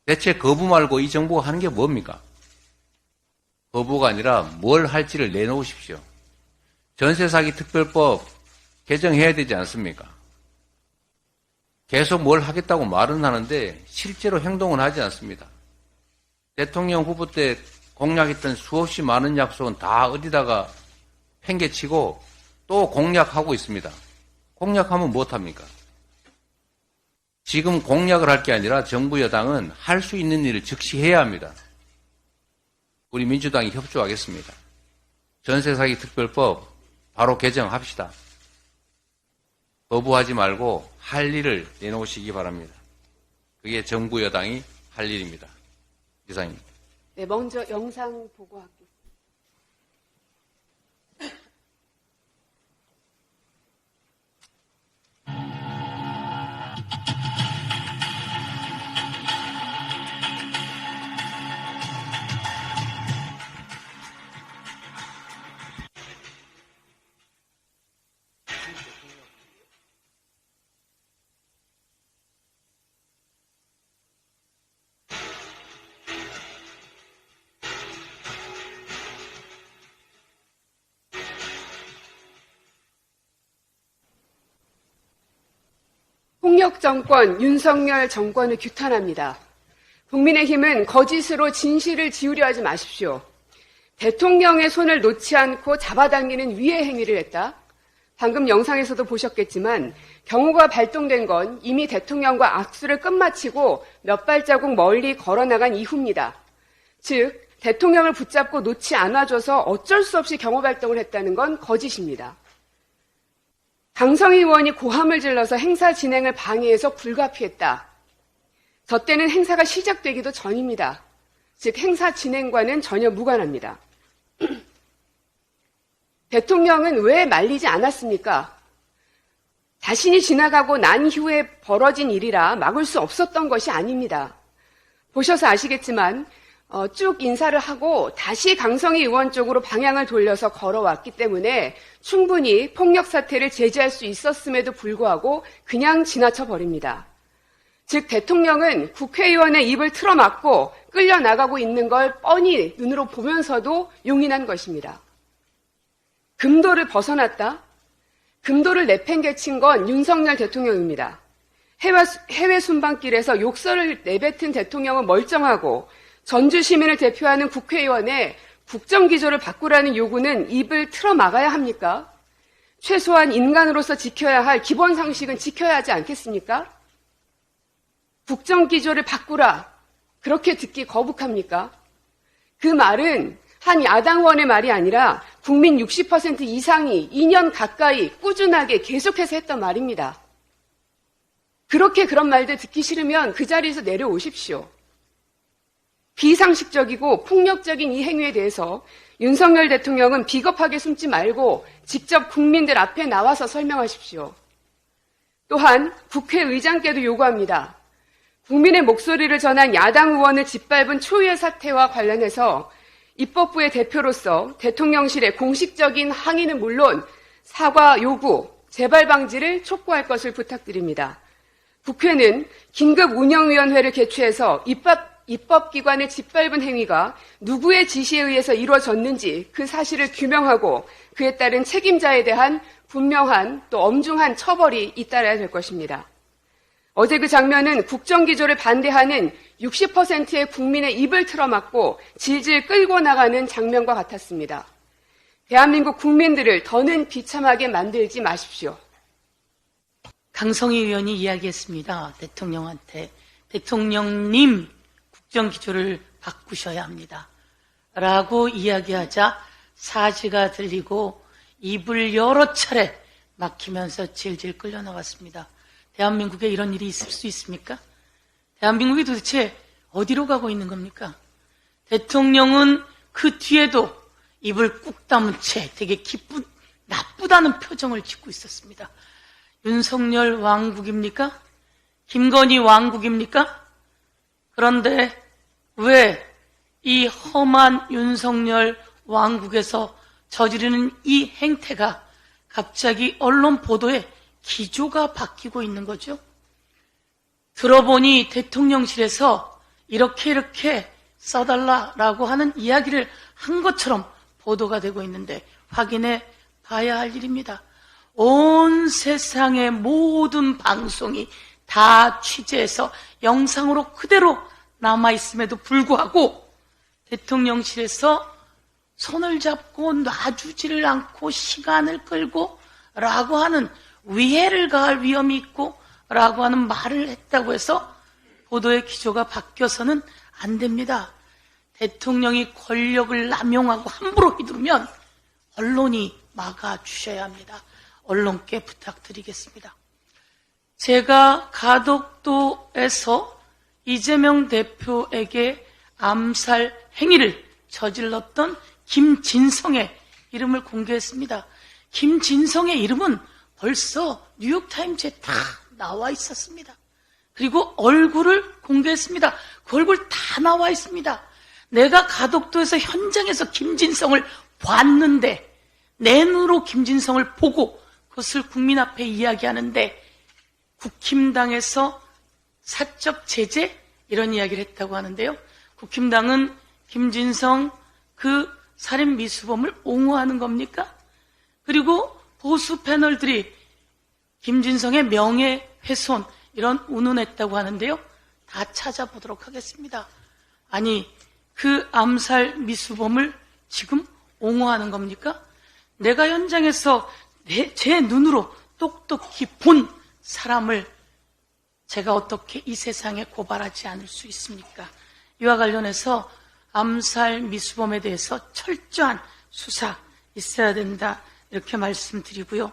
대체 거부 말고 이 정부가 하는 게 뭡니까? 거부가 아니라 뭘 할지를 내놓으십시오. 전세사기 특별법 개정해야 되지 않습니까? 계속 뭘 하겠다고 말은 하는데 실제로 행동은 하지 않습니다. 대통령 후보 때 공약했던 수없이 많은 약속은 다 어디다가 팽개치고 또 공약하고 있습니다. 공약하면 못합니까? 지금 공약을 할 게 아니라 정부 여당은 할 수 있는 일을 즉시 해야 합니다. 우리 민주당이 협조하겠습니다. 전세사기 특별법 바로 개정합시다. 거부하지 말고 할 일을 내놓으시기 바랍니다. 그게 정부 여당이 할 일입니다. 이상입니다. 네, 먼저 영상 보고하겠습니다. 폭력 정권 윤석열 정권을 규탄합니다. 국민의힘은 거짓으로 진실을 지우려 하지 마십시오. 대통령의 손을 놓지 않고 잡아당기는 위해 행위를 했다. 방금 영상에서도 보셨겠지만 경호가 발동된 건 이미 대통령과 악수를 끝마치고 몇 발자국 멀리 걸어나간 이후입니다. 즉 대통령을 붙잡고 놓지 않아줘서 어쩔 수 없이 경호 발동을 했다는 건 거짓입니다. 강성희 의원이 고함을 질러서 행사 진행을 방해해서 불가피했다. 저 때는 행사가 시작되기도 전입니다. 즉 행사 진행과는 전혀 무관합니다. 대통령은 왜 말리지 않았습니까? 자신이 지나가고 난 이후에 벌어진 일이라 막을 수 없었던 것이 아닙니다. 보셔서 아시겠지만 쭉 인사를 하고 다시 강성희 의원 쪽으로 방향을 돌려서 걸어왔기 때문에 충분히 폭력 사태를 제지할 수 있었음에도 불구하고 그냥 지나쳐 버립니다. 즉 대통령은 국회의원의 입을 틀어막고 끌려나가고 있는 걸 뻔히 눈으로 보면서도 용인한 것입니다. 금도를 벗어났다? 금도를 내팽개친 건 윤석열 대통령입니다. 해외 순방길에서 욕설을 내뱉은 대통령은 멀쩡하고 전주 시민을 대표하는 국회의원의 국정기조를 바꾸라는 요구는 입을 틀어막아야 합니까? 최소한 인간으로서 지켜야 할 기본 상식은 지켜야 하지 않겠습니까? 국정기조를 바꾸라. 그렇게 듣기 거북합니까? 그 말은 한 야당 의원의 말이 아니라 국민 60% 이상이 2년 가까이 꾸준하게 계속해서 했던 말입니다. 그렇게 그런 말들 듣기 싫으면 그 자리에서 내려오십시오. 비상식적이고 폭력적인 이 행위에 대해서 윤석열 대통령은 비겁하게 숨지 말고 직접 국민들 앞에 나와서 설명하십시오. 또한 국회의장께도 요구합니다. 국민의 목소리를 전한 야당 의원을 짓밟은 초유의 사태와 관련해서 입법부의 대표로서 대통령실에 공식적인 항의는 물론 사과 요구, 재발 방지를 촉구할 것을 부탁드립니다. 국회는 긴급운영위원회를 개최해서 입법기관의 짓밟은 행위가 누구의 지시에 의해서 이루어졌는지 그 사실을 규명하고 그에 따른 책임자에 대한 분명한 또 엄중한 처벌이 잇따라야 될 것입니다. 어제 그 장면은 국정기조를 반대하는 60%의 국민의 입을 틀어막고 질질 끌고 나가는 장면과 같았습니다. 대한민국 국민들을 더는 비참하게 만들지 마십시오. 강성희 의원이 이야기했습니다. 대통령한테. 대통령님, 국정기조를 바꾸셔야 합니다. 라고 이야기하자 사지가 들리고 입을 여러 차례 막히면서 질질 끌려나갔습니다. 대한민국에 이런 일이 있을 수 있습니까? 대한민국이 도대체 어디로 가고 있는 겁니까? 대통령은 그 뒤에도 입을 꾹 다문 채 되게 나쁘다는 표정을 짓고 있었습니다. 윤석열 왕국입니까? 김건희 왕국입니까? 그런데 왜 이 험한 윤석열 왕국에서 저지르는 이 행태가 갑자기 언론 보도에 기조가 바뀌고 있는 거죠? 들어보니 대통령실에서 이렇게 써달라라고 하는 이야기를 한 것처럼 보도가 되고 있는데 확인해 봐야 할 일입니다. 온 세상의 모든 방송이 다 취재해서 영상으로 그대로 남아있음에도 불구하고 대통령실에서 손을 잡고 놔주지를 않고 시간을 끌고 라고 하는 위해를 가할 위험이 있고 라고 하는 말을 했다고 해서 보도의 기조가 바뀌어서는 안 됩니다. 대통령이 권력을 남용하고 함부로 휘두르면 언론이 막아주셔야 합니다. 언론께 부탁드리겠습니다. 제가 가덕도에서 이재명 대표에게 암살 행위를 저질렀던 김진성의 이름을 공개했습니다. 김진성의 이름은 벌써 뉴욕타임즈에 다 나와 있었습니다. 그리고 얼굴을 공개했습니다. 그 얼굴 다 나와 있습니다. 내가 가덕도에서 현장에서 김진성을 봤는데 내 눈으로 김진성을 보고 그것을 국민 앞에 이야기하는데 국힘당에서 사적 제재 이런 이야기를 했다고 하는데요. 국힘당은 김진성 그 살인 미수범을 옹호하는 겁니까? 그리고 보수 패널들이 김진성의 명예훼손 이런 운운했다고 하는데요. 다 찾아보도록 하겠습니다. 아니 그 암살 미수범을 지금 옹호하는 겁니까? 내가 현장에서 제 눈으로 똑똑히 본 사람을 제가 어떻게 이 세상에 고발하지 않을 수 있습니까? 이와 관련해서 암살 미수범에 대해서 철저한 수사 있어야 된다 이렇게 말씀드리고요.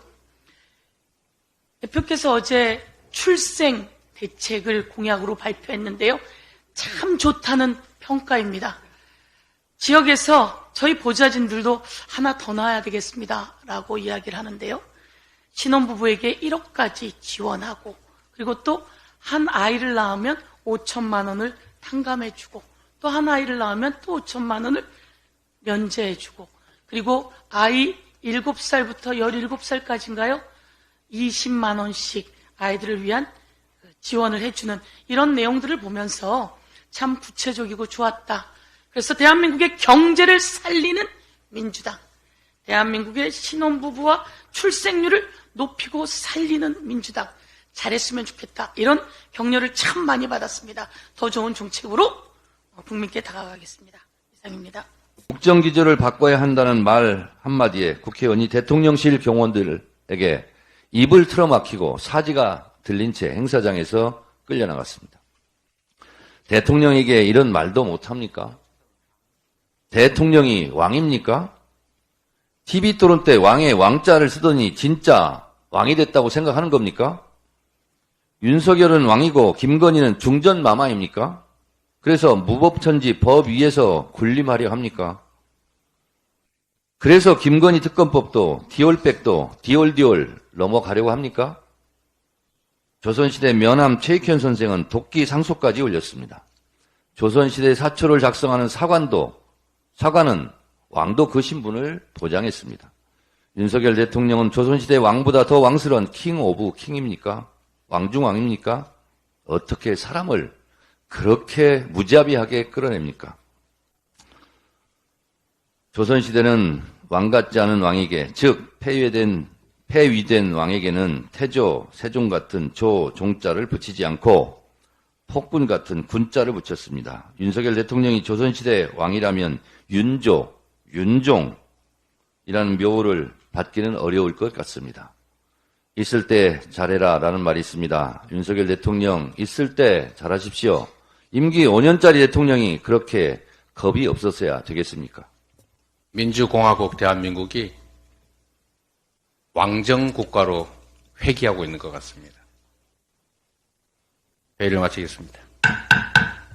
대표께서 어제 출생 대책을 공약으로 발표했는데요. 참 좋다는 평가입니다. 지역에서 저희 보좌진들도 하나 더 낳아야 되겠습니다 라고 이야기를 하는데요. 신혼부부에게 1억까지 지원하고 그리고 또 한 아이를 낳으면 5천만 원을 탕감해주고 또 한 아이를 낳으면 또 5천만 원을 면제해주고 그리고 아이 7살부터 17살까지인가요? 20만 원씩 아이들을 위한 지원을 해주는 이런 내용들을 보면서 참 구체적이고 좋았다. 그래서 대한민국의 경제를 살리는 민주당, 대한민국의 신혼부부와 출생률을 높이고 살리는 민주당, 잘했으면 좋겠다. 이런 격려를 참 많이 받았습니다. 더 좋은 정책으로 국민께 다가가겠습니다. 이상입니다. 국정기조를 바꿔야 한다는 말 한마디에 국회의원이 대통령실 경호원들에게 입을 틀어막히고 사지가 들린 채 행사장에서 끌려나갔습니다. 대통령에게 이런 말도 못합니까? 대통령이 왕입니까? TV토론 때 왕의 왕자를 쓰더니 진짜 왕이 됐다고 생각하는 겁니까? 윤석열은 왕이고 김건희는 중전마마입니까? 그래서 무법천지 법 위에서 군림하려 합니까? 그래서 김건희 특검법도 디올백도 디올디올 넘어가려고 합니까? 조선시대 면함 최익현 선생은 도끼 상소까지 올렸습니다. 조선시대 사초를 작성하는 사관은 왕도 그 신분을 보장했습니다. 윤석열 대통령은 조선시대 왕보다 더 왕스러운 킹 오브 킹입니까? 왕중왕입니까? 어떻게 사람을 그렇게 무자비하게 끌어냅니까? 조선시대는 왕 같지 않은 왕에게, 즉 폐위된 왕에게는 태조, 세종 같은 조, 종자를 붙이지 않고 폭군 같은 군자를 붙였습니다. 윤석열 대통령이 조선시대 왕이라면 윤조, 윤종이라는 묘를 받기는 어려울 것 같습니다. 있을 때 잘해라 라는 말이 있습니다. 윤석열 대통령 있을 때 잘하십시오. 임기 5년짜리 대통령이 그렇게 겁이 없었어야 되겠습니까? 민주공화국 대한민국이 왕정국가로 회귀하고 있는 것 같습니다. 회의를 마치겠습니다.